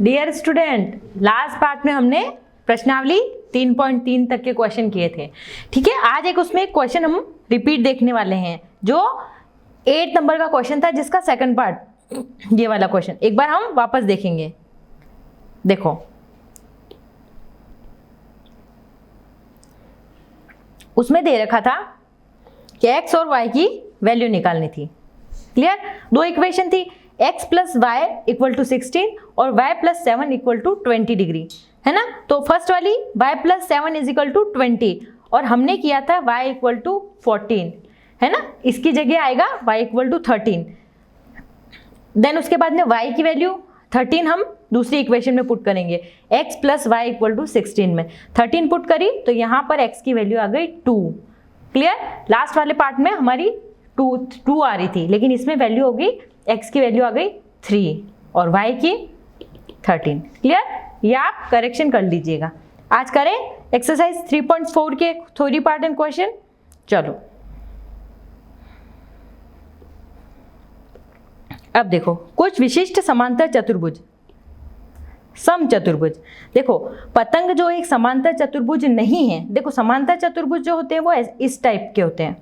Dear student, last part में हमने प्रश्नावली 3.3 तक के क्वेश्चन किए थे। ठीक है, आज एक उसमें एक क्वेश्चन हम रिपीट देखने वाले हैं जो 8 नंबर का क्वेश्चन था, जिसका सेकंड पार्ट ये वाला क्वेश्चन एक बार हम वापस देखेंगे। देखो, उसमें दे रखा था कि x और y की वैल्यू निकालनी थी। क्लियर? दो इक्वेशन थी, x plus y equal to 16 और y plus 7 equal to 20 degree, है ना। तो फर्स्ट वाली y plus 7 is equal to 20 और हमने किया था y इक्वल टू 14, है ना। इसकी जगह आएगा y इक्वल टू 13। देन उसके बाद में y की वैल्यू 13 हम दूसरी इक्वेशन में पुट करेंगे, x plus y equal to 16 में 13 पुट करी तो यहाँ पर x की वैल्यू आ गई 2। क्लियर? लास्ट वाले पार्ट में हमारी 2 आ रही थी, लेकिन इसमें वैल्यू होगी x की वैल्यू आ गई 3 और y की 13। क्लियर? ये आप करेक्शन कर लीजिएगा। आज करें एक्सरसाइज 3.4 के थ्योरी पार्ट एंड क्वेश्चन। चलो, अब देखो कुछ विशिष्ट समांतर चतुर्भुज, सम चतुर्भुज। देखो, पतंग जो एक समांतर चतुर्भुज नहीं है। देखो, समांतर चतुर्भुज जो होते हैं वो इस टाइप के होते हैं,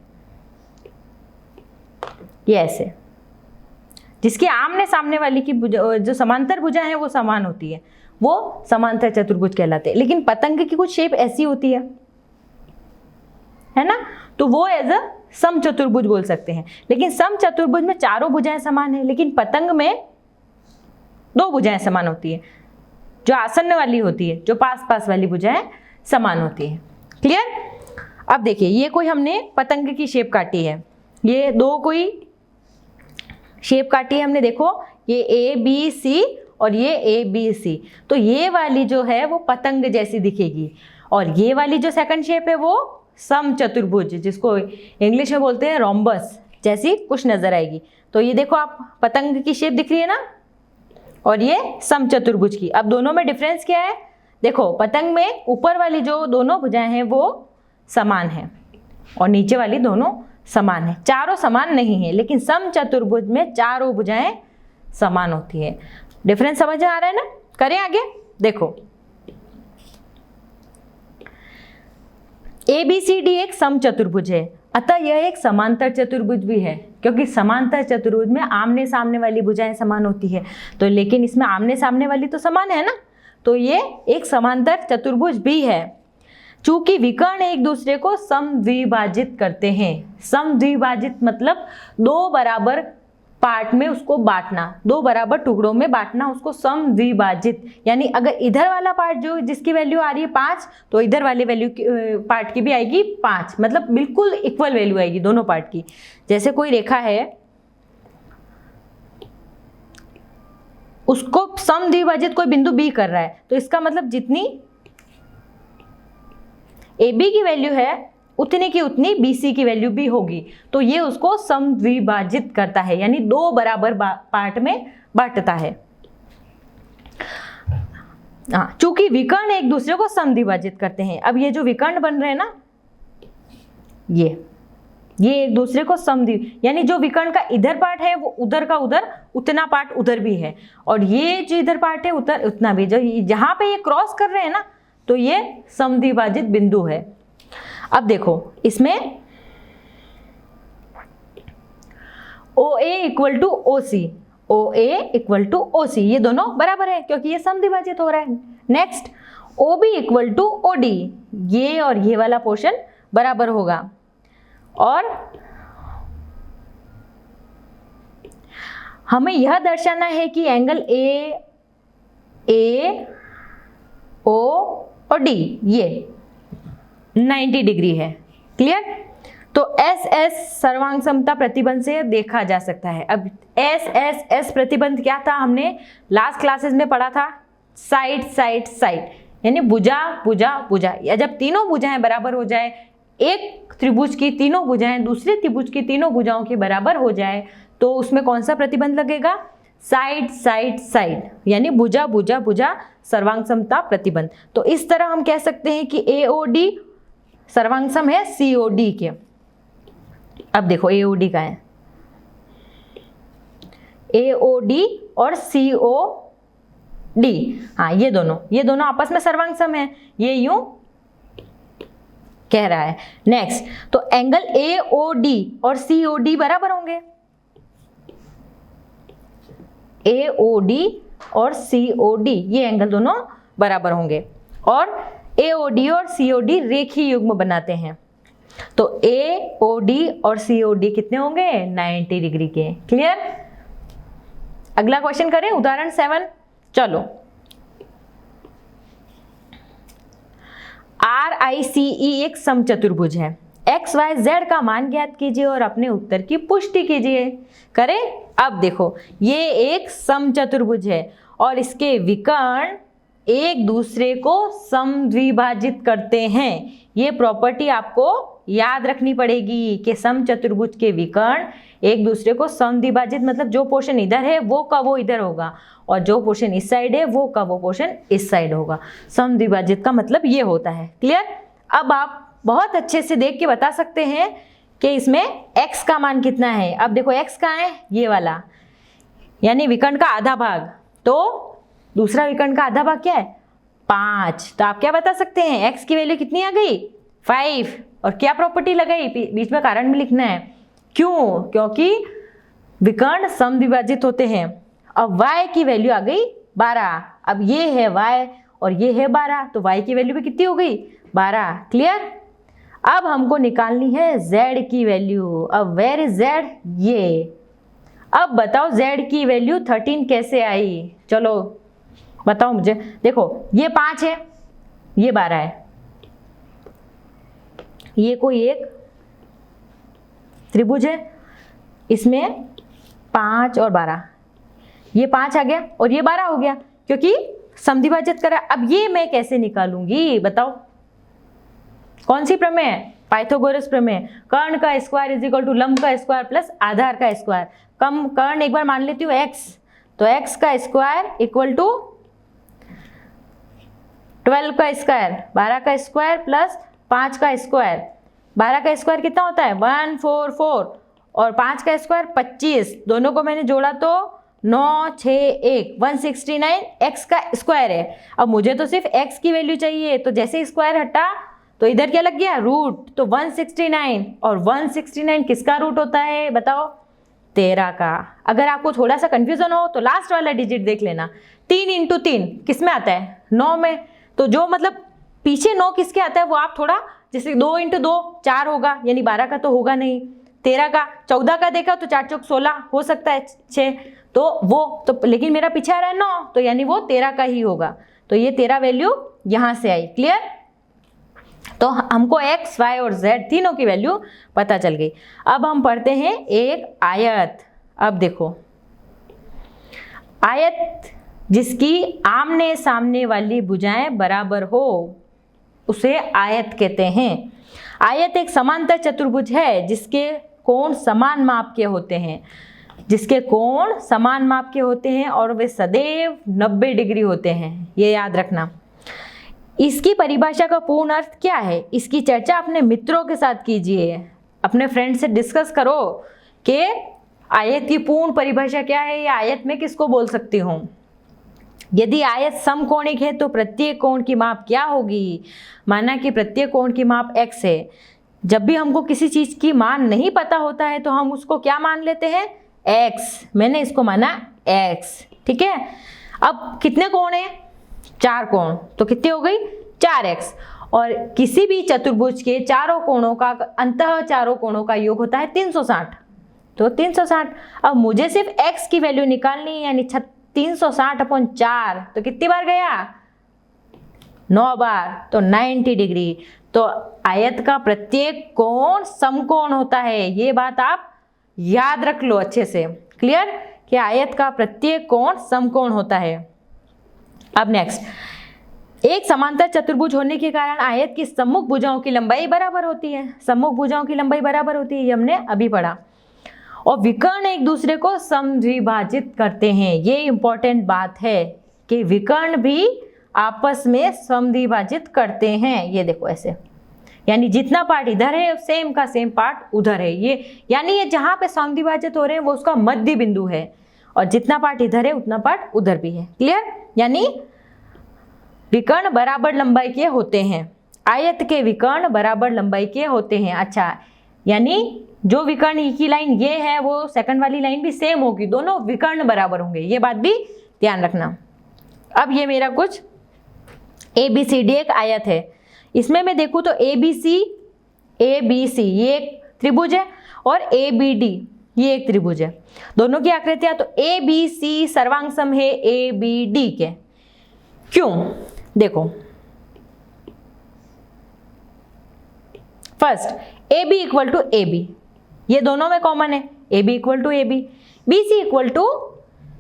ये ऐसे, जिसकी आमने सामने वाली की जो समांतर भुजा है वो समान होती है, वो समांतर चतुर्भुज कहलाते हैं। लेकिन पतंग की कुछ शेप ऐसी होती है ना, तो वो एज अ सम चतुर्भुज बोल सकते हैं। लेकिन सम चतुर्भुज में चारों भुजाएं समान है, लेकिन पतंग में 2 भुजाएं समान होती है, जो आसन्न वाली होती है, जो पास पास वाली भुजाएं समान होती है। क्लियर? अब देखिए, ये कोई हमने पतंग की शेप काटी है, ये 2 कोई शेप काटी है हमने। देखो, ये ए बी सी और ये ए बी सी, तो ये वाली जो है वो पतंग जैसी दिखेगी, और ये वाली जो सेकंड शेप है वो सम चतुर्भुज, जिसको इंग्लिश में बोलते हैं रोम्बस जैसी कुछ नजर आएगी। तो ये देखो, आप पतंग की शेप दिख रही है ना, और ये सम चतुर्भुज की। अब दोनों में डिफरेंस क्या है? देखो, पतंग में ऊपर वाली जो दोनों भुजाएं हैं वो समान है और नीचे वाली दोनों समान है, चारों समान नहीं है। लेकिन सम चतुर्भुज में चारों भुजाएं समान होती है। डिफरेंस समझ आ रहा है ना? करें आगे। देखो, ABCD एक सम चतुर्भुज है, अतः यह एक समांतर चतुर्भुज भी है, क्योंकि समांतर चतुर्भुज में आमने सामने वाली भुजाएं समान होती है। तो लेकिन इसमें आमने सामने वाली तो समान है ना, तो ये एक समांतर चतुर्भुज भी है। चूंकि विकर्ण एक दूसरे को समद्विभाजित करते हैं। समद्विभाजित मतलब 2 बराबर पार्ट में उसको बांटना, 2 बराबर टुकड़ों में बांटना, उसको समद्विभाजित। यानी अगर इधर वाला पार्ट जो जिसकी वैल्यू आ रही है 5, तो इधर वाले वैल्यू पार्ट की भी आएगी 5, मतलब बिल्कुल इक्वल वैल्यू आएगी दोनों पार्ट की। जैसे कोई रेखा है, उसको समद्विभाजित कोई बिंदु बी कर रहा है, तो इसका मतलब जितनी AB की वैल्यू है उतनी की उतनी BC की वैल्यू भी होगी, तो ये उसको समद्विभाजित करता है, यानी 2 बराबर पार्ट में बांटता है। चूंकि विकर्ण एक दूसरे को समद्विभाजित करते हैं। अब ये जो विकर्ण बन रहे हैं ना, ये एक दूसरे को यानी जो विकर्ण का इधर पार्ट है वो उधर का उधर, उतना पार्ट उधर भी है, और ये जो इधर पार्ट है उधर उतना भी। जो जहां पे ये क्रॉस कर रहे हैं ना, तो ये समद्विभाजित बिंदु है। अब देखो, इसमें OA equal to OC, OA equal to OC, ये दोनों बराबर है क्योंकि ये समद्विभाजित हो रहा है। Next, OB equal to OD, ये और ये वाला पोर्शन बराबर होगा। और हमें यह दर्शाना है कि एंगल AO और D ये 90 डिग्री है। क्लियर? तो SS सर्वांग समता प्रतिबंध से देखा जा सकता है। अब SSS प्रतिबंध क्या था? हमने लास्ट क्लासेस में पढ़ा था, साइड साइड साइड, यानी भुजा भुजा भुजा। या जब तीनों भुजाएं बराबर हो जाए, एक त्रिभुज की तीनों भुजाएं दूसरे त्रिभुज की तीनों भुजाओं के बराबर हो जाए, तो उसमें कौन सा प्रतिबंध लगेगा? साइड साइड साइड, यानी भुजा भुजा भुजा सर्वांग समता प्रतिबंध। तो इस तरह हम कह सकते हैं कि AOD सर्वांग सम है COD के। अब देखो, AOD का है, AOD और COD डी। हाँ, ये दोनों आपस में सर्वांग सम है, ये यूं कह रहा है। नेक्स्ट, तो एंगल AOD और COD बराबर होंगे। AOD और COD ये एंगल दोनों बराबर होंगे, और AOD और COD रेखीय युग्म बनाते हैं। तो AOD और COD कितने होंगे? 90 डिग्री के। क्लियर? अगला क्वेश्चन करें, उदाहरण 7। चलो, RICE एक समचतुर्भुज है। XYZ का मान ज्ञात कीजिए और अपने उत्तर की पुष्टि कीजिए। करें? अब देखो, ये एक समचतुर्भुज है और इसके विकर्ण एक दूसरे को समद्विभाजित करते हैं। ये प्रॉपर्टी आपको याद रखनी पड़ेगी कि समचतुर्भुज के विकर्ण एक दूसरे को समद्विभाजित, मतलब जो पोर्शन इधर है वो का वो इधर होगा, और जो पोर्शन इस साइड है वो का वो पोर्शन इस साइड होगा। समद्विभाजित का मतलब ये होता है। क्लियर? अब आप बहुत अच्छे से देख के बता सकते हैं कि इसमें x का मान कितना है। अब देखो x कहाँ है? ये वाला, यानी विकर्ण का आधा भाग। तो दूसरा विकर्ण का आधा भाग क्या है? 5। तो आप क्या बता सकते हैं? x की वैल्यू कितनी आ गई? 5। और क्या प्रॉपर्टी लगाई? बीच में कारण भी लिखना है। क्यों? क्योंकि विकर्ण समद्विभाजित होते हैं। अब y की वैल्यू आ गई 12। अब ये है y और ये है 12, तो y की वैल्यू भी कितनी हो गई? 12। क्लियर? अब हमको निकालनी है z की वैल्यू। अब वेयर इज z? ये। अब बताओ z की वैल्यू 13 कैसे आई? चलो बताओ मुझे। देखो, ये 5 है, ये 12 है, ये कोई एक त्रिभुज है, इसमें 5 और 12, ये 5 आ गया और ये 12 हो गया क्योंकि समद्विभाजित करा। अब ये मैं कैसे निकालूंगी बताओ? कौन सी प्रमेय? पाइथागोरस प्रमेय। कर्ण का स्क्वायर इज इक्वल टू लंब का स्क्वायर प्लस आधार का स्क्वायर। कर्ण एक बार मान लेती हूँ x, तो x का स्क्वायर इक्वल टू 12 का स्क्वायर, 12 का स्क्वायर प्लस 5 का स्क्वायर। 12 का स्क्वायर कितना होता है? 144, और 5 का स्क्वायर 25। दोनों को मैंने जोड़ा तो 9, 6, 1, 169 x का स्क्वायर है। अब मुझे तो सिर्फ x की वैल्यू चाहिए, तो जैसे स्क्वायर हटा तो इधर क्या लग गया? रूट। तो 169, और 169 किसका रूट होता है बताओ? 13 का। अगर आपको थोड़ा सा कंफ्यूजन हो तो लास्ट वाला डिजिट देख लेना। 3 × 3 किस में आता है? 9 में। तो जो मतलब पीछे 9 किसके आता है वो आप थोड़ा, जैसे 2 × 2 4 होगा, यानी 12 का तो होगा नहीं। 13 का, 14 का देखा तो 4 चौक 16 हो सकता है, 6 तो वो तो, लेकिन मेरा पीछे आ रहा है 9, तो यानी वो 13 का ही होगा। तो ये 13 वैल्यू यहाँ से आई। क्लियर? तो हमको x, y और z तीनों की वैल्यू पता चल गई। अब हम पढ़ते हैं एक आयत। अब देखो, आयत जिसकी आमने सामने वाली भुजाएं बराबर हो उसे आयत कहते हैं। आयत एक समांतर चतुर्भुज है जिसके कोण समान माप के होते हैं, जिसके कोण समान माप के होते हैं और वे सदैव 90 डिग्री होते हैं। ये याद रखना। इसकी परिभाषा का पूर्ण अर्थ क्या है? इसकी चर्चा अपने मित्रों के साथ कीजिए, अपने फ्रेंड से डिस्कस करो कि आयत की पूर्ण परिभाषा क्या है, या आयत में किसको बोल सकती हूँ। यदि आयत समकोणिक है तो प्रत्येक कोण की माप क्या होगी? माना कि प्रत्येक कोण की माप x है। जब भी हमको किसी चीज की मान नहीं पता होता है तो हम उसको क्या मान लेते हैं? x। मैंने इसको माना x। ठीक है? अब कितने कोण हैं? 4 कोण, तो कितनी हो गई? 4x। और किसी भी चतुर्भुज के चारों कोणों का, अंततः चारों कोणों का योग होता है 360, तो 360। अब मुझे सिर्फ x की वैल्यू निकालनी है, यानी 360/4, तो कितनी बार गया? 9 बार, तो 90 डिग्री। तो आयत का प्रत्येक कोण समकोण होता है। ये बात आप याद रख लो अच्छे से। क्लियर? कि आयत का प्रत्येक कोण समकोण होता है। अब नेक्स्ट, एक समांतर चतुर्भुज होने के कारण आयत की सम्मुख भुजाओं की लंबाई बराबर होती है। सम्मुख भुजाओं की लंबाई बराबर होती है, ये हमने अभी पढ़ा। और विकर्ण एक दूसरे को समद्विभाजित करते हैं। ये इंपॉर्टेंट बात है कि विकर्ण भी आपस में समद्विभाजित करते हैं। ये देखो ऐसे, यानी जितना पार्ट इधर है सेम का सेम पार्ट उधर है। ये यानी ये जहाँ पे समद्विभाजित हो रहे हैं वो उसका मध्य बिंदु है, और जितना पार्ट इधर है उतना पार्ट उधर भी है। क्लियर? यानी विकर्ण बराबर लंबाई के होते हैं, आयत के विकर्ण बराबर लंबाई के होते हैं। अच्छा, यानी जो विकर्ण की लाइन ये है वो सेकंड वाली लाइन भी सेम होगी, दोनों विकर्ण बराबर होंगे, ये बात भी ध्यान रखना। अब ये मेरा कुछ ABCD एक आयत है, इसमें मैं देखूँ तो ABC ये एक त्रिभुज है और ABD ये एक त्रिभुज है, दोनों की आकृतियां तो ABC सर्वांग सम है ABD के। क्यों? देखो, first AB equal to AB, ये दोनों में कॉमन है, AB equal to AB, BC equal to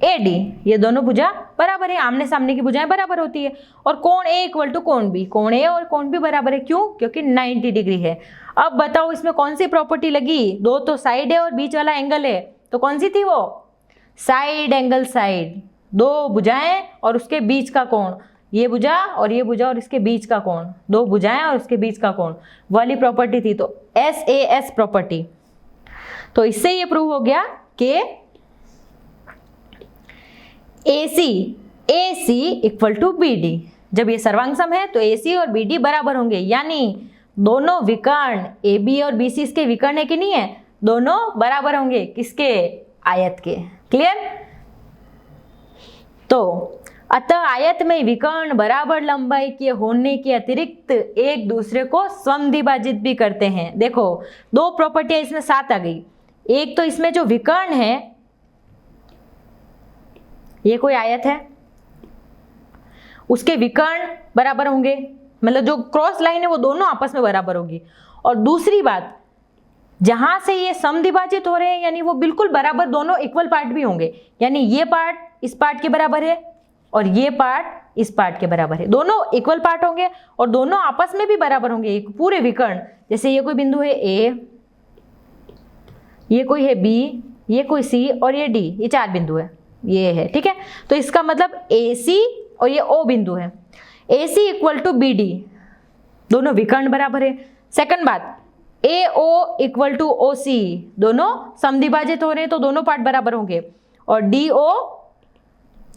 AD, ये दोनों भुजा बराबर है, आमने सामने की भुजाएं बराबर होती है। और कोण A इक्वल टू कोण B, कोण A और कोण B बराबर है। क्यों? क्योंकि 90 डिग्री है। अब बताओ इसमें कौन सी प्रॉपर्टी लगी? दो तो साइड है और बीच वाला एंगल है, तो कौन सी थी वो? साइड एंगल साइड, दो भुजाएं और उसके बीच का कोण, ये भुजा और ये भुजा और इसके बीच का कोण, दो भुजाएं और उसके बीच का कोण वाली प्रॉपर्टी थी, तो SAS प्रॉपर्टी। तो इससे ये प्रूव हो गया कि AC इक्वल टू BD, जब ये सर्वांग सम है तो AC और BD बराबर होंगे, यानी दोनों विकर्ण AB और BC इसके विकर्ण है कि नहीं है? दोनों बराबर होंगे, किसके? आयत के। क्लियर? तो अतः आयत में विकर्ण बराबर लंबाई के होने के अतिरिक्त एक दूसरे को समद्विभाजित भी करते हैं। देखो, दो प्रॉपर्टियां इसमें साथ आ गई। एक तो इसमें जो विकर्ण है, ये कोई आयत है, उसके विकर्ण बराबर होंगे, मतलब जो क्रॉस लाइन है वो दोनों आपस में बराबर होगी। और दूसरी बात, जहां से ये समद्विभाजित हो रहे हैं यानी वो बिल्कुल बराबर, दोनों इक्वल पार्ट भी होंगे, यानी ये पार्ट इस पार्ट के बराबर है और ये पार्ट इस पार्ट के बराबर है, दोनों इक्वल पार्ट होंगे और दोनों आपस में भी बराबर होंगे, एक पूरे विकर्ण। जैसे ये कोई बिंदु है A, ये कोई है B, ये कोई C और ये D, ये चार बिंदु है, ये है। ठीक है, तो इसका मतलब AC और ये O बिंदु है, AC इक्वल टू BD, दोनों विकर्ण बराबर है। सेकंड बात, AO इक्वल टू OC, दोनों समद्विभाजित हो रहे हैं तो दोनों पार्ट बराबर होंगे। और DO,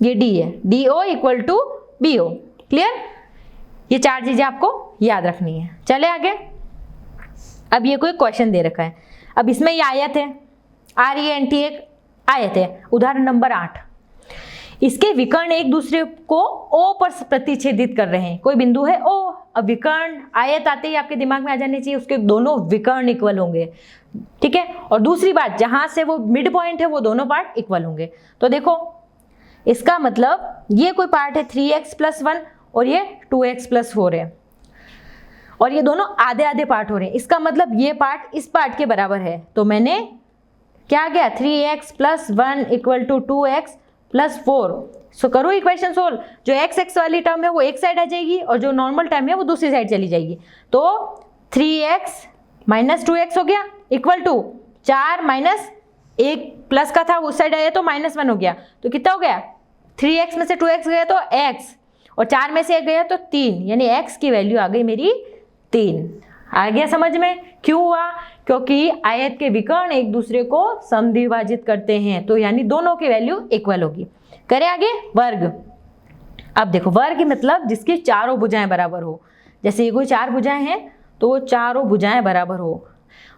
ये D है, DO equal to BO। Clear? ये चार चीजें आपको याद रखनी है। चले आगे। अब ये कोई क्वेश्चन दे रखा है, अब इसमें ये आयत है, RENT एक आयत है, उदाहरण नंबर 8। इसके विकर्ण एक दूसरे को O पर प्रतिच्छेदित कर रहे हैं, कोई बिंदु है O। अब विकर्ण आयत आते ही आपके दिमाग में आ जाने चाहिए उसके दोनों विकर्ण इक्वल होंगे। ठीक है, और दूसरी बात, जहां से वो मिड पॉइंट है वो दोनों पार्ट इक्वल होंगे। तो देखो, इसका मतलब ये कोई पार्ट है 3x + 1 और ये 2x + 4 है, और ये दोनों आधे आधे पार्ट हो रहे हैं। इसका मतलब ये पार्ट इस पार्ट के बराबर है, तो मैंने क्या गया, 3x + 1 = 2x + 4। सो करो इक्वेशन सोल्व। जो x वाली टर्म है वो एक साइड आ जाएगी और जो नॉर्मल टर्म है वो दूसरी साइड चली जाएगी। तो 3x - 2x हो गया इक्वल टू 4 - एक प्लस का था उस साइड आया तो -1 हो गया। तो कितना हो गया, 3x में से 2x गया तो x, और 4 में से 1 गया तो 3, यानी x की वैल्यू आ गई मेरी 3। आ गया समझ में? क्यों हुआ? क्योंकि आयत के विकर्ण एक दूसरे को समद्विभाजित करते हैं, तो यानी दोनों की वैल्यू इक्वल होगी। करें आगे। वर्ग। अब देखो, वर्ग मतलब जिसकी चारों भुजाएं बराबर हो। जैसे ये कोई 4 भुजाएं हैं तो वो चारों भुजाएं बराबर हो।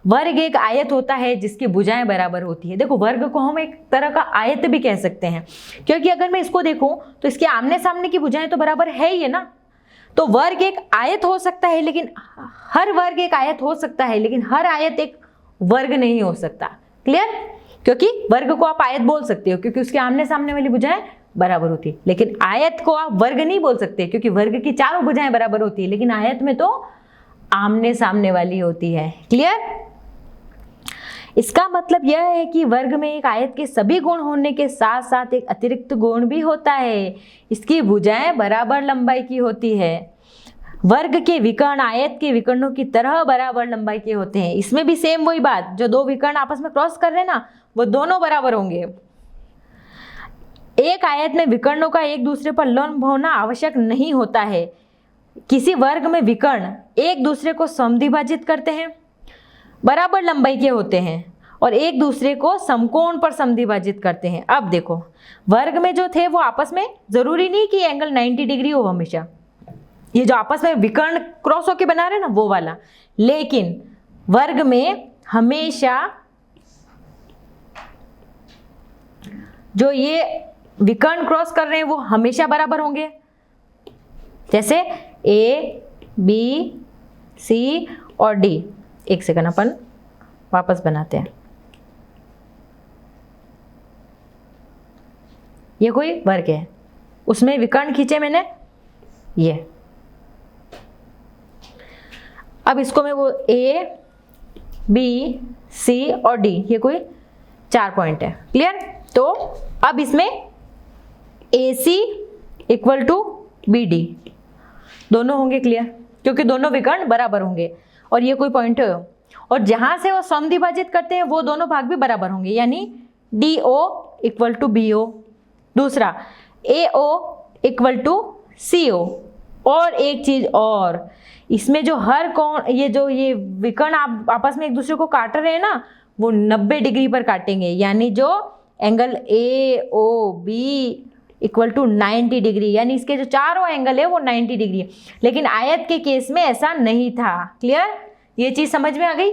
वर्ग एक आयत होता है जिसकी भुजाएं बराबर होती है। देखो, वर्ग को हम एक तरह का आयत भी कह सकते हैं, क्योंकि अगर मैं इसको देखूं तो इसके आमने सामने की भुजाएं तो बराबर है ही है ना। तो वर्ग एक आयत हो सकता है, लेकिन हर वर्ग एक आयत हो सकता है, लेकिन हर आयत एक वर्ग नहीं हो सकता। क्लियर? क्योंकि वर्ग को आप आयत बोल सकते हो क्योंकि उसके आमने सामने वाली भुजाएं बराबर होती है, लेकिन आयत को आप वर्ग नहीं बोल सकते क्योंकि वर्ग की चारों भुजाएं बराबर होती है, लेकिन आयत में तो आमने सामने वाली होती है। क्लियर? इसका मतलब यह है कि वर्ग में एक आयत के सभी गुण होने के साथ साथ एक अतिरिक्त गुण भी होता है, इसकी भुजाएं बराबर लंबाई की होती है। वर्ग के विकर्ण आयत के विकर्णों की तरह बराबर लंबाई के होते हैं। इसमें भी सेम वही बात, जो दो विकर्ण आपस में क्रॉस कर रहे हैं ना, वो दोनों बराबर होंगे। एक आयत में विकर्णों का एक दूसरे पर लंब होना आवश्यक नहीं होता है। किसी वर्ग में विकर्ण एक दूसरे को समद्विभाजित करते हैं, बराबर लंबाई के होते हैं, और एक दूसरे को समकोण पर समद्विभाजित करते हैं। अब देखो वर्ग में जो थे वो आपस में जरूरी नहीं कि एंगल 90 डिग्री हो हमेशा, ये जो आपस में विकर्ण क्रॉस होके बना रहे हैं ना वो वाला, लेकिन वर्ग में हमेशा जो ये विकर्ण क्रॉस कर रहे हैं वो हमेशा बराबर होंगे। जैसे ए बी सी और डी। एक सेकंड अपन वापस बनाते हैं। ये कोई वर्ग है, उसमें विकर्ण खींचे मैंने ये। अब इसको मैं वो ए बी सी और डी, ये कोई 4 पॉइंट है। क्लियर? तो अब इसमें ए सी इक्वल टू बी डी दोनों होंगे। क्लियर? क्योंकि दोनों विकर्ण बराबर होंगे और ये कोई पॉइंट है, और जहां से वो समद्विभाजित करते हैं वो दोनों भाग भी बराबर होंगे, यानी D O equal to B O. दूसरा A O equal to C ओ। और एक चीज और, इसमें जो हर कोण, ये विकर्ण आपस में एक दूसरे को काट रहे हैं ना, वो 90 डिग्री पर काटेंगे, यानी जो angle A O B equal to 90 degree, यानी इसके जो चारों एंगल है वो 90 डिग्री है। लेकिन आयत के केस में ऐसा नहीं था। क्लियर? ये चीज समझ में आ गई?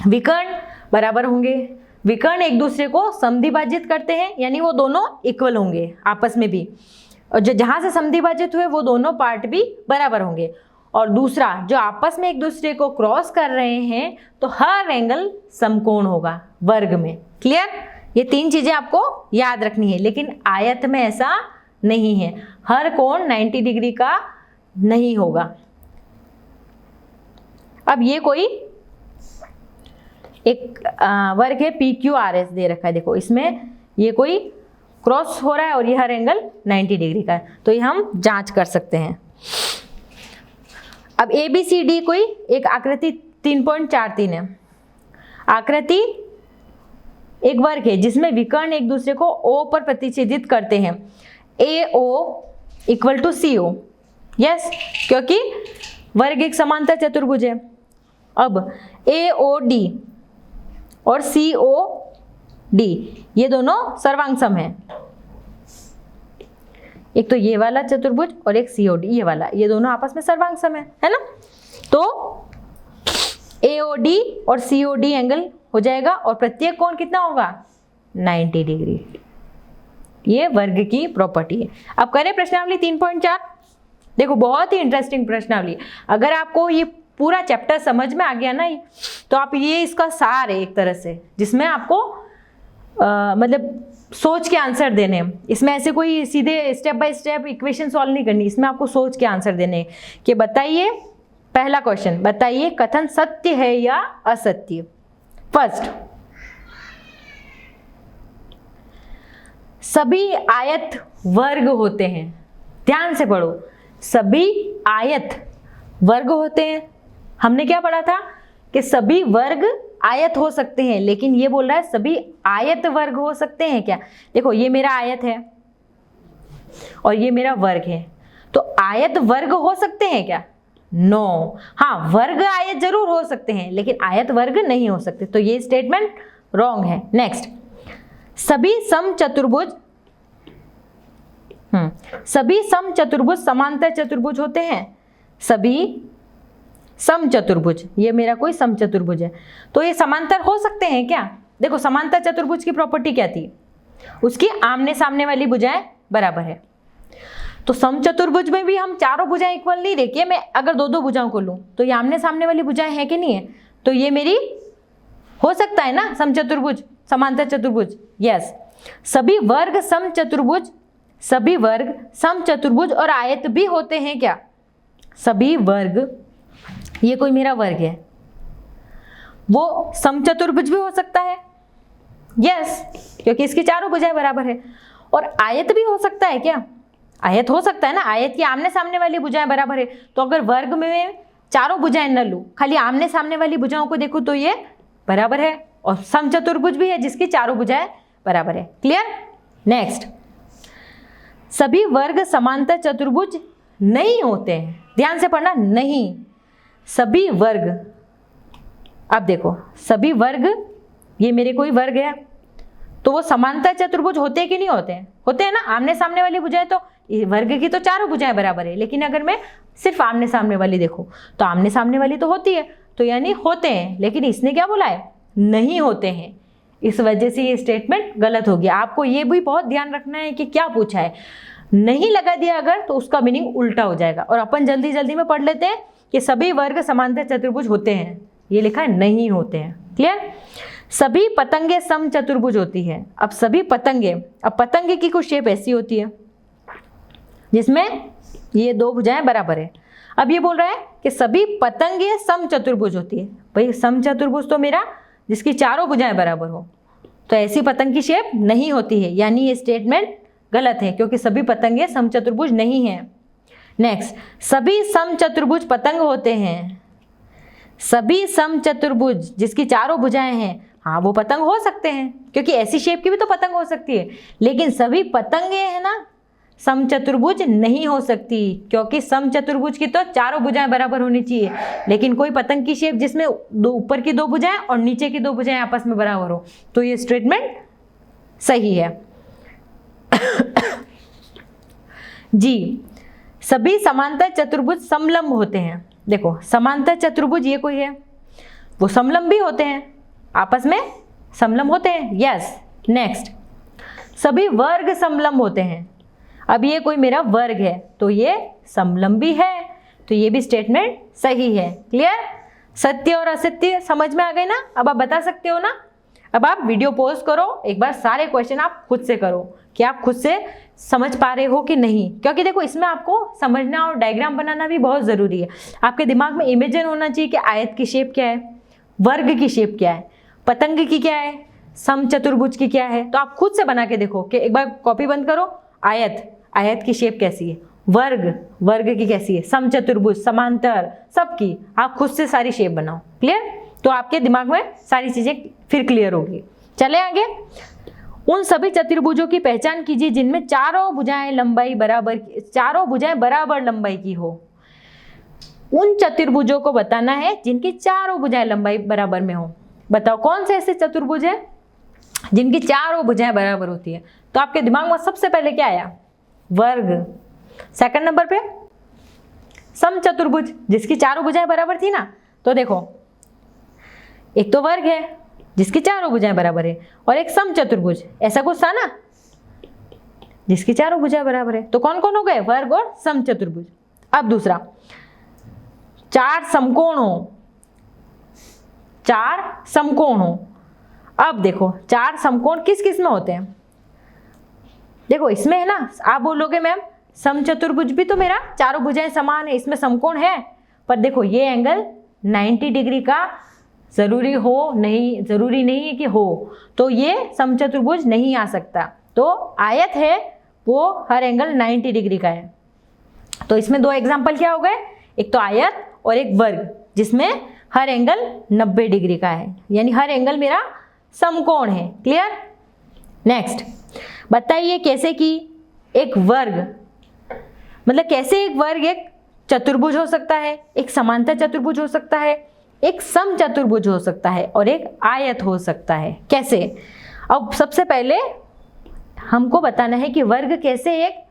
विकर्ण बराबर होंगे, विकर्ण एक दूसरे को समद्विभाजित करते हैं, यानी वो दोनों इक्वल होंगे आपस में भी, और जो जहां से समद्विभाजित हुए वो दोनों पार्ट भी बराबर होंगे। और दूसरा, जो आपस में एक दूसरे को क्रॉस कर रहे हैं तो हर एंगल समकोण होगा वर्ग में। क्लियर? ये 3 चीजें आपको याद रखनी है, लेकिन आयत में ऐसा नहीं है, हर कोण 90 डिग्री का नहीं होगा। अब ये कोई एक वर्ग है पी क्यू आर एस दे रखा है, देखो इसमें ये कोई क्रॉस हो रहा है और ये हर एंगल 90 डिग्री का है, तो ये हम जांच कर सकते हैं। अब ए बी सी डी कोई एक आकृति 3.43 है। आकृति एक वर्ग है जिसमें विकर्ण एक दूसरे को ओ पर प्रतिच्छेदित करते हैं। A O equal to C O. Yes, क्योंकि वर्ग एक समांतर चतुर्भुज है। अब ए ओ डी और सी ओ डी ये दोनों सर्वांग है। एक तो ये वाला चतुर्भुज और एक सी ओ डी ये वाला, ये दोनों आपस में सर्वांग है ना। तो ए ओ डी और सी ओ डी एंगल हो जाएगा और प्रत्येक कोण कितना होगा? 90 डिग्री। ये वर्ग की प्रॉपर्टी है। अब करें प्रश्नावली 3.4। देखो बहुत ही इंटरेस्टिंग प्रश्नावली। अगर आपको ये पूरा चैप्टर समझ में आ गया ना, तो आप ये इसका सार है एक तरह से, जिसमें आपको मतलब सोच के आंसर देने। इसमें ऐसे कोई सीधे step by step equation solve नहीं करनी, इसमें आपको सोच के आंसर देने कि बताइए, पहला क्वेश्चन बताइए कथन सत्य है या असत्य। फर्स्ट, सभी आयत वर्ग होते हैं। ध्यान से पढ़ो, सभी आयत वर्ग होते हैं। हमने क्या पढ़ा था कि सभी वर्ग आयत हो सकते हैं, लेकिन ये बोल रहा है सभी आयत वर्ग हो सकते हैं क्या। देखो ये मेरा आयत है और ये मेरा वर्ग है, तो आयत वर्ग हो सकते हैं क्या? नो। हाँ, वर्ग आयत जरूर हो सकते हैं, लेकिन आयत वर्ग नहीं हो सकते, तो ये स्टेटमेंट रॉन्ग है। नेक्स्ट, सभी समचतुर्भुज समांतर चतुर्भुज होते हैं। सभी समचतुर्भुज, ये मेरा कोई समचतुर्भुज है, तो ये समांतर हो सकते हैं क्या? देखो समांतर चतुर्भुज की प्रॉपर्टी क्या थी? उसकी आमने सामने वाली भुजाएं बराबर है। तो समचतुर्भुज में भी हम चारों भुजाएं इक्वल नहीं देखिए, मैं अगर 2-2 भुजाओं को लूं तो ये आमने सामने वाली भुजाएं है कि नहीं है, तो ये मेरी हो सकता है ना समचतुर्भुज, समांतर चतुर्भुज। यस, सभी वर्ग समचतुर्भुज और आयत भी होते हैं क्या? सभी वर्ग, ये कोई मेरा वर्ग है, वो समचतुर्भुज भी हो सकता है। यस, क्योंकि इसकी चारों भुजाएं बराबर है। और आयत भी हो सकता है क्या? आयत हो सकता है ना, आयत की आमने सामने वाली भुजाएं बराबर है। तो अगर वर्ग में चारों भुजाएं न लूं, खाली आमने सामने वाली भुजाओं को देखूं, तो ये बराबर है। और समचतुर्भुज भी है जिसकी चारों भुजाएं बराबर है। क्लियर? नेक्स्ट, सभी वर्ग समांतर चतुर्भुज नहीं होते हैं। ध्यान से पढ़ना, नहीं, सभी वर्ग। अब देखो, सभी वर्ग ये मेरे कोई वर्ग है, तो वो समांतर चतुर्भुज होते हैं कि नहीं होते हैं? होते हैं ना। आमने सामने वाली भुजाएं तो वर्ग की तो चारों भुजाएं बराबर है, लेकिन अगर मैं सिर्फ आमने सामने वाली देखूं तो आमने सामने वाली तो होती है, तो यानी होते हैं। लेकिन इसने क्या बोला है? नहीं होते हैं। इस वजह से ये स्टेटमेंट गलत हो गया। आपको ये भी बहुत ध्यान रखना है कि क्या पूछा है। नहीं लगा दिया अगर तो उसका मीनिंग उल्टा हो जाएगा। और अपन जल्दी जल्दी में पढ़ लेते हैं कि सभी वर्ग समांतर चतुर्भुज होते हैं, ये लिखा है नहीं होते हैं। क्लियर? सभी पतंगे समचतुर्भुज होती है। अब सभी पतंगे, अब पतंगे की कुछ शेप ऐसी होती है जिसमें ये दो भुजाएं बराबर है। अब ये बोल रहा है कि सभी पतंगे समचतुर्भुज होती है। भाई समचतुर्भुज तो मेरा जिसकी चारों भुजाएं बराबर हो, तो ऐसी पतंग की शेप नहीं होती है, यानी ये स्टेटमेंट गलत है क्योंकि सभी पतंगे समचतुर्भुज नहीं है। नेक्स्ट, सभी समचतुर्भुज पतंग होते हैं। सभी समचतुर्भुज जिसकी चारों भुजाएं हैं, हाँ वो पतंग हो सकते हैं क्योंकि ऐसी शेप की भी तो पतंग हो सकती है। लेकिन सभी पतंगे है ना समचतुर्भुज नहीं हो सकती, क्योंकि समचतुर्भुज की तो चारों भुजाएं बराबर होनी चाहिए। लेकिन कोई पतंग की शेप जिसमें दो ऊपर की दो भुजाएं और नीचे की दो भुजाएं आपस में बराबर हो, तो ये स्टेटमेंट सही है। जी, सभी समांतर चतुर्भुज समलंब होते हैं। देखो समांतर चतुर्भुज ये कोई है, वो समलंब भी होते हैं, आपस में समलंब होते हैं। यस। नेक्स्ट, सभी वर्ग समलंब होते हैं। अब ये कोई मेरा वर्ग है तो ये समलंबी है, तो ये भी स्टेटमेंट सही है। क्लियर? सत्य और असत्य समझ में आ गए ना? अब आप बता सकते हो ना? अब आप वीडियो पॉज करो, एक बार सारे क्वेश्चन आप खुद से करो कि आप खुद से समझ पा रहे हो कि नहीं, क्योंकि देखो इसमें आपको समझना और डायग्राम बनाना भी बहुत ज़रूरी है। आपके दिमाग में इमेजिन होना चाहिए कि आयत की शेप क्या है, वर्ग की शेप क्या है, पतंग की क्या है, समचतुर्भुज की क्या है। तो आप खुद से बना के देखो कि एक बार कॉपी बंद करो, आयत की शेप कैसी है, वर्ग की कैसी है, समचतुर्भुज, समांतर, सबकी आप खुद से सारी शेप बनाओ। क्लियर? तो आपके दिमाग में सारी चीजें फिर क्लियर होगी। चले आगे। उन सभी चतुर्भुजों की पहचान कीजिए जिनमें चारों भुजाएं बराबर लंबाई की हो। उन चतुर्भुजों को बताना है जिनकी चारों भुजाएं लंबाई बराबर में हो। बताओ कौन से ऐसे चतुर्भुज हैं जिनकी चारों भुजाएं बराबर होती है? तो आपके दिमाग में सबसे पहले क्या आया? वर्ग। सेकंड नंबर पे समचतुर्भुज जिसकी चारों भुजाएं बराबर थी ना। तो देखो एक तो वर्ग है जिसकी चारों भुजाएं बराबर है, और एक समचतुर्भुज, ऐसा कुछ था ना जिसकी चारों भुजाएं बराबर है। तो कौन कौन हो गए? वर्ग और समचतुर्भुज। अब दूसरा, चार समकोण हो। अब देखो चार समकोण किस किस में होते हैं? देखो इसमें है ना, आप बोलोगे मैम समचतुर्भुज भी तो मेरा चारों भुजाएं समान है, इसमें समकोण है, पर देखो ये एंगल 90 डिग्री का जरूरी नहीं है कि हो, तो ये समचतुर्भुज नहीं आ सकता। तो आयत है वो हर एंगल 90 डिग्री का है। तो इसमें दो एग्जांपल क्या हो गए? एक तो आयत और एक वर्ग जिसमें हर एंगल 90 डिग्री का है, यानी हर एंगल मेरा समकोण है। क्लियर? नेक्स्ट, बताइए कैसे कि एक वर्ग, मतलब कैसे एक वर्ग एक चतुर्भुज हो सकता है, एक समांतर चतुर्भुज हो सकता है, एक समचतुर्भुज हो सकता है और एक आयत हो सकता है। कैसे? अब सबसे पहले हमको बताना है कि वर्ग कैसे एक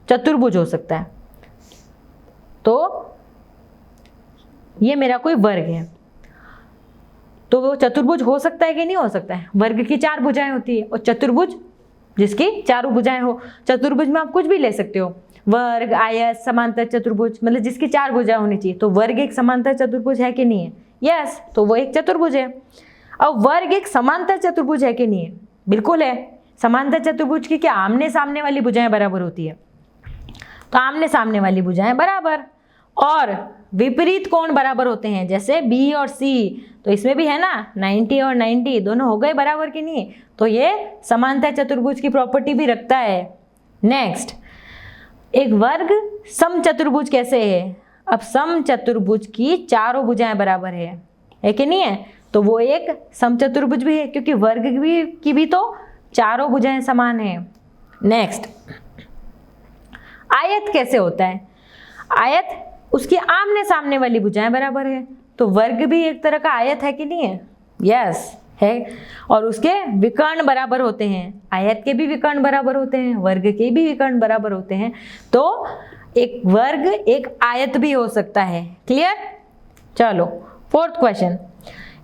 चतुर्भुज हो सकता है। तो ये मेरा कोई वर्ग है, तो वो चतुर्भुज हो सकता है कि नहीं हो सकता है? वर्ग की चार भुजाएं होती है और चतुर्भुज जिसकी चारों भुजाएं हो। चतुर्भुज में आप कुछ भी ले सकते हो, वर्ग, आयत, समांतर चतुर्भुज, मतलब जिसकी चार भुजाएं होनी चाहिए। तो वर्ग एक समांतर चतुर्भुज है कि नहीं है? यस, तो वो एक चतुर्भुज है। अब वर्ग एक समांतर चतुर्भुज है कि नहीं है? बिल्कुल है। समांतर चतुर्भुज की क्या आमने सामने वाली भुजाएं बराबर होती है? तो आमने सामने वाली भुजाएं बराबर, और विपरीत कोण बराबर होते हैं, जैसे बी और सी। तो इसमें भी है ना 90 और 90 दोनों हो गए बराबर कि नहीं? तो ये समांतर चतुर्भुज की प्रॉपर्टी भी रखता है। नेक्स्ट, एक वर्ग समचतुर्भुज कैसे है? अब समचतुर्भुज की चारों भुजाएं बराबर है कि नहीं है? तो वो एक समचतुर्भुज भी है क्योंकि वर्ग की भी तो चारों भुजाएं समान है। नेक्स्ट, आयत कैसे होता है? आयत उसकी आमने सामने वाली भुजाएं बराबर है, तो वर्ग भी एक तरह का आयत है कि नहीं है? यस, है, और उसके विकर्ण बराबर होते हैं। आयत के भी विकर्ण बराबर होते हैं, वर्ग के भी विकर्ण बराबर होते हैं। तो एक वर्ग एक आयत भी हो सकता है। क्लियर? चलो 4th क्वेश्चन,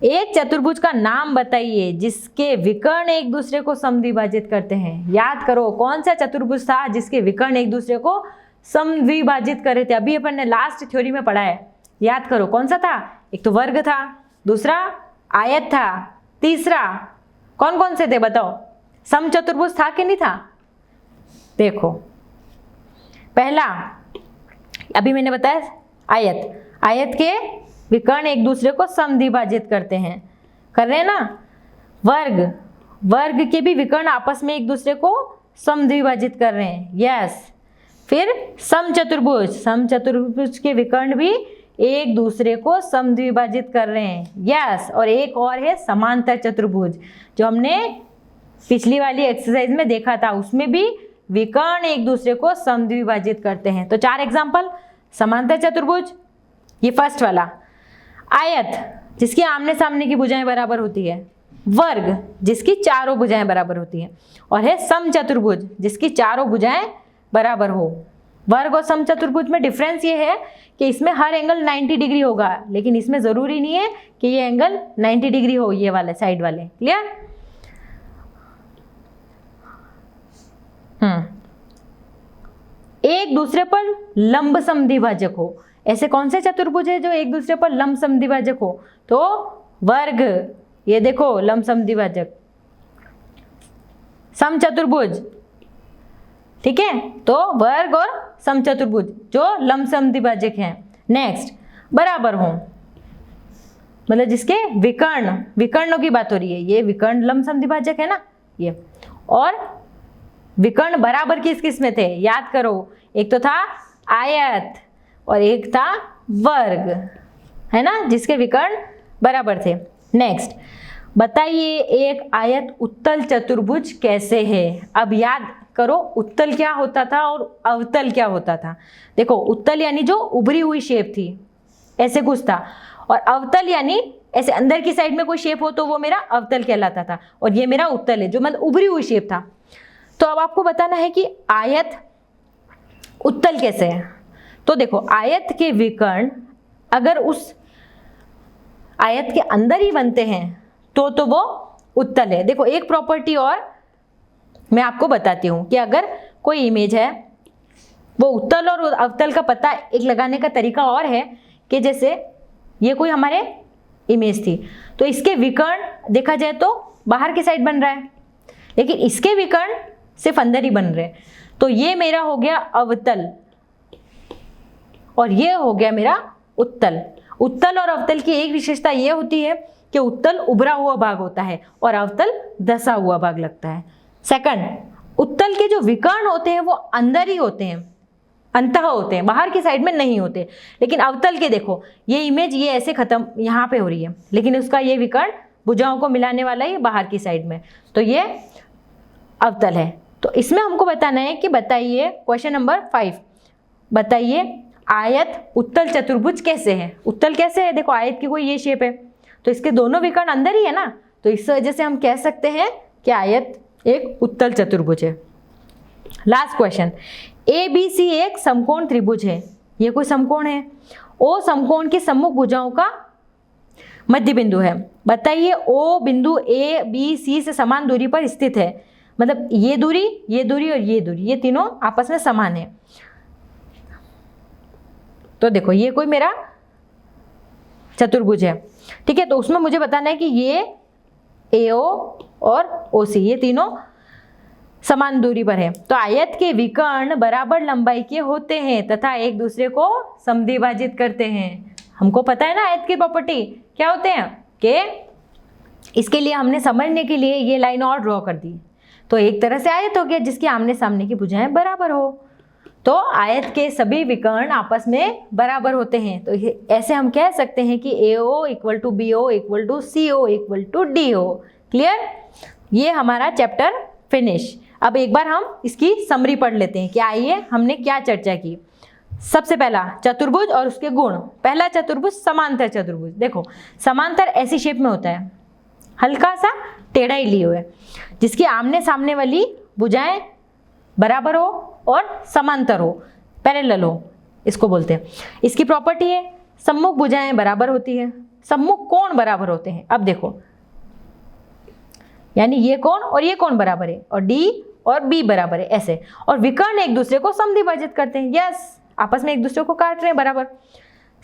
एक चतुर्भुज का नाम बताइए जिसके विकर्ण एक दूसरे को समद्विभाजित करते हैं। याद करो कौन सा चतुर्भुज था जिसके विकर्ण एक दूसरे को समद्विभाजित कर रहे थे। अभी अपन ने लास्ट थ्योरी में पढ़ा है, याद करो कौन सा था। एक तो वर्ग था, दूसरा आयत था, तीसरा कौन कौन से थे बताओ? समचतुर्भुज था कि नहीं था? देखो पहला अभी मैंने बताया आयत, आयत के विकर्ण एक दूसरे को समद्विभाजित करते हैं, कर रहे हैं ना। वर्ग, वर्ग के भी विकर्ण आपस में एक दूसरे को समद्विभाजित कर रहे हैं, यस। फिर समचतुर्भुज, समचतुर्भुज के विकर्ण भी एक दूसरे को समद्विभाजित कर रहे हैं, यस। और एक और है समांतर चतुर्भुज, जो हमने पिछली वाली एक्सरसाइज में देखा था, उसमें भी विकर्ण एक दूसरे को समद्विभाजित करते हैं। तो 4 एग्जाम्पल, समांतर चतुर्भुज ये फर्स्ट वाला, आयत जिसकी आमने सामने की भुजाएं बराबर होती है, वर्ग जिसकी चारों भुजाएं बराबर होती हैं, और है समचतुर्भुज जिसकी चारों भुजाएं बराबर हो। वर्ग और समचतुर्भुज में डिफरेंस ये है कि इसमें हर एंगल 90 डिग्री होगा, लेकिन इसमें जरूरी नहीं है कि ये एंगल 90 डिग्री हो, ये वाले साइड वाले। क्लियर? एक दूसरे पर लंब समद्विभाजक हो। ऐसे कौन से चतुर्भुज है जो एक दूसरे पर लंब समद्विभाजक हो? तो वर्ग, ये देखो लंब समद्विभाजक, समचतुर्भुज, ठीक है, तो वर्ग और समचतुर्भुज जो लंब समद्विभाजक हैं। नेक्स्ट, बराबर हो, मतलब जिसके विकर्ण, विकर्णों की बात हो रही है, ये विकर्ण लंब समद्विभाजक है ना ये। और विकर्ण बराबर किस किस में थे? याद करो, एक तो था आयत और एक था वर्ग, है ना, जिसके विकर्ण बराबर थे। नेक्स्ट, बताइए एक आयत उत्तल चतुर्भुज कैसे है? अब याद करो उत्तल क्या होता था और अवतल क्या होता था। देखो उत्तल यानी जो उभरी हुई शेप थी, ऐसे कुछ था, और अवतल यानी ऐसे अंदर की साइड में कोई शेप हो तो वो मेरा अवतल कहलाता था, और ये मेरा उत्तल है जो मतलब उभरी हुई शेप था। तो अब आपको बताना है कि आयत उत्तल कैसे है। तो देखो आयत के विकर्ण अगर उस आयत के अंदर ही बनते हैं तो वो उत्तल है। देखो एक प्रॉपर्टी और मैं आपको बताती हूँ कि अगर कोई इमेज है, वो उत्तल और अवतल का पता एक लगाने का तरीका और है कि जैसे ये कोई हमारे इमेज थी, तो इसके विकर्ण देखा जाए तो बाहर की साइड बन रहा है, लेकिन इसके विकर्ण सिर्फ अंदर ही बन रहे हैं। तो ये मेरा हो गया अवतल और ये हो गया मेरा उत्तल। उत्तल और अवतल की एक विशेषता ये होती है कि उत्तल उभरा हुआ भाग होता है और अवतल धंसा हुआ भाग लगता है। सेकंड, उत्तल के जो विकर्ण होते हैं वो अंदर ही होते हैं, अंतः होते हैं, बाहर की साइड में नहीं होते। लेकिन अवतल के देखो ये इमेज ये ऐसे खत्म यहाँ पे हो रही है, लेकिन उसका ये विकर्ण भुजाओं को मिलाने वाला है बाहर की साइड में, तो ये अवतल है। तो इसमें हमको बताना है कि बताइए क्वेश्चन नंबर 5, बताइए आयत उत्तल चतुर्भुज कैसे है। उत्तल कैसे है? देखो आयत की कोई ये शेप है तो इसके दोनों विकर्ण अंदर ही है ना, तो इस वजह से हम कह सकते हैं कि आयत एक उत्तल चतुर्भुज है। लास्ट क्वेश्चन, ABC एक समकोण त्रिभुज है। ये कोई समकोण है, O समकोण की सम्मुख भुजाओं का मध्य बिंदु है। बताइए O बिंदु ABC से समान दूरी पर स्थित है, मतलब ये दूरी और ये दूरी, ये तीनों आपस में समान है। तो देखो ये कोई मेरा चतुर्भुज है, ठीक है, तो उसमें मुझे बताना है कि ये AO और OC ये तीनों समान दूरी पर है। तो आयत के विकर्ण बराबर लंबाई के होते हैं तथा एक दूसरे को समद्विभाजित करते हैं। हमको पता है ना आयत की प्रॉपर्टी क्या होते हैं, कि इसके लिए हमने समझने के लिए ये लाइन और ड्रॉ कर दी। तो एक तरह से आयत हो गया जिसकी आमने सामने की भुजाएं बराबर हो, तो आयत के सभी विकर्ण आपस में बराबर होते हैं। तो ऐसे हम कह सकते हैं कि AO equal to BO equal to CO equal to DO। Clear? ये हमारा चैप्टर फिनिश। अब एक बार हम इसकी समरी पढ़ लेते हैं कि आइए हमने क्या चर्चा की। सबसे पहला चतुर्भुज और उसके गुण। पहला चतुर्भुज समांतर चतुर्भुज। देखो समांतर ऐसी शेप में होता है, हल्का सा टेढ़ा ही लिए हुए, जिसकी आमने सामने वाली भुजाएं बराबर हो और समांतर हो, पैरेलल हो, इसको बोलते हैं। इसकी प्रॉपर्टी है सम्मुख भुजाएं बराबर होती है, सम्मुख कोण बराबर होते हैं। अब देखो, यानी ये कोण और ये कोण बराबर है, और डी और बी बराबर है ऐसे, और विकर्ण एक दूसरे को समद्विभाजित करते हैं। यस, आपस में एक दूसरे को काट रहे हैं बराबर।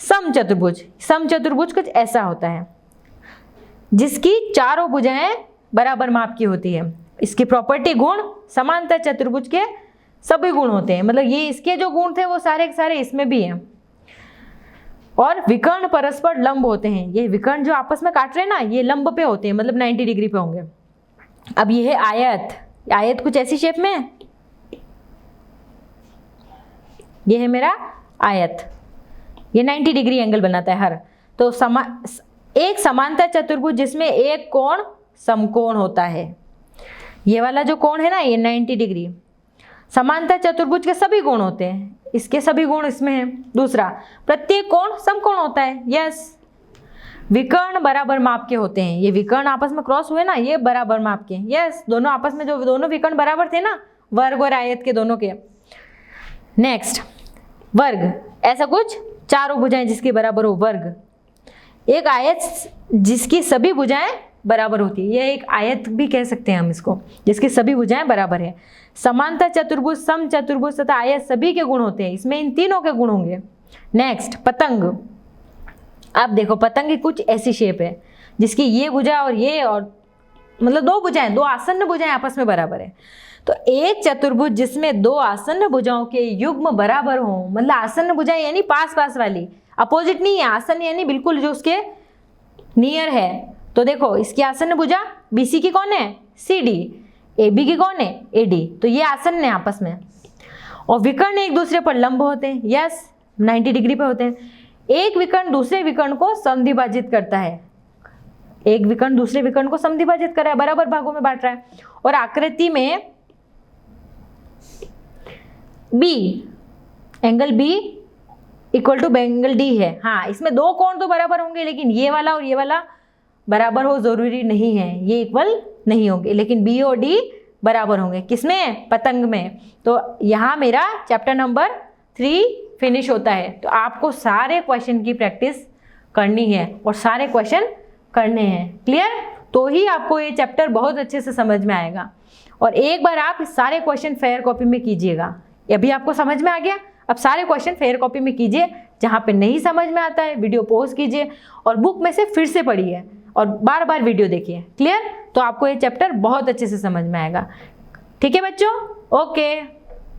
समचतुर्भुज, समचतुर्भुज कुछ ऐसा होता है जिसकी चारों भुजाएं बराबर माप की होती है। इसकी प्रॉपर्टी गुण समांतर चतुर्भुज के सभी गुण होते हैं, मतलब ये इसके जो गुण थे वो सारे के सारे इसमें भी हैं। और विकर्ण परस्पर लंब होते हैं, ये विकर्ण जो आपस में काट रहे हैं ना, ये लंब पे होते हैं, मतलब 90 डिग्री पे होंगे। अब ये है आयत, आयत कुछ ऐसी शेप में है, ये है मेरा आयत, ये 90 डिग्री एंगल बनाता है हर। तो एक समांतर चतुर्भुज जिसमें एक कोण समकोण होता है, ये वाला जो कोण है ना ये 90 डिग्री। समांतर चतुर्भुज के सभी गुण होते हैं, इसके सभी गुण इसमें हैं। दूसरा, प्रत्येक कोण समकोण होता है। यस, विकर्ण बराबर माप के होते हैं, ये विकर्ण आपस में क्रॉस हुए ना, ये बराबर माप के। यस, दोनों आपस में जो दोनों विकर्ण बराबर थे ना, वर्ग और आयत के दोनों के। नेक्स्ट, वर्ग, ऐसा कुछ चारों भुजाएं जिसकी बराबर हो, वर्ग। एक आयत जिसकी सभी भुजाएं बराबर होती है, ये एक आयत भी कह सकते हैं हम इसको, जिसकी सभी भुजाएं बराबर है। समांतर चतुर्भुज, सम चतुर्भुज तथा आयत सभी के गुण होते हैं, इसमें इन तीनों के गुण होंगे। नेक्स्ट, पतंग। अब देखो, पतंग की कुछ ऐसी शेप है जिसकी ये भुजा और ये, और मतलब दो भुजाएं, दो आसन्न भुजाएं आपस में बराबर है। तो एक चतुर्भुज जिसमें दो आसन्न भुजाओं के युग्म बराबर हो, मतलब आसन्न भुजाएं यानी पास पास वाली, अपोजिट नहीं है, आसन्न यानी बिल्कुल जो उसके नियर है। तो देखो, इसकी आसन्न भुजा BC की कौन है, CD, AB की कौन है, AD, तो ये आसन्न है आपस में। और विकर्ण एक दूसरे पर लंब होते हैं। यस, 90 डिग्री पे होते हैं। एक विकर्ण दूसरे विकर्ण को समद्विभाजित करता है, एक विकर्ण दूसरे विकर्ण को समद्विभाजित कर रहा है, बराबर भागों में बांट रहा है। और आकृति में B, angle B equal to angle D है। हाँ, इसमें दो कोण तो बराबर होंगे, लेकिन ये वाला और ये वाला बराबर हो जरूरी नहीं है, ये इक्वल नहीं होंगे, लेकिन B और D बराबर होंगे। किसमें, पतंग में। तो यहाँ मेरा चैप्टर नंबर 3 फिनिश होता है। तो आपको सारे क्वेश्चन की प्रैक्टिस करनी है और सारे क्वेश्चन करने हैं, क्लियर? तो ही आपको ये चैप्टर बहुत अच्छे से समझ में आएगा। और एक बार आप सारे क्वेश्चन फेयर कॉपी में कीजिएगा। अभी आपको समझ में आ गया, अब सारे क्वेश्चन फेयर कॉपी में कीजिए। जहाँ पे नहीं समझ में आता है वीडियो पॉज कीजिए और बुक में से फिर से पढ़िए और बार बार वीडियो देखिए, क्लियर? तो आपको ये चैप्टर बहुत अच्छे से समझ में आएगा। ठीक है बच्चों, ओके।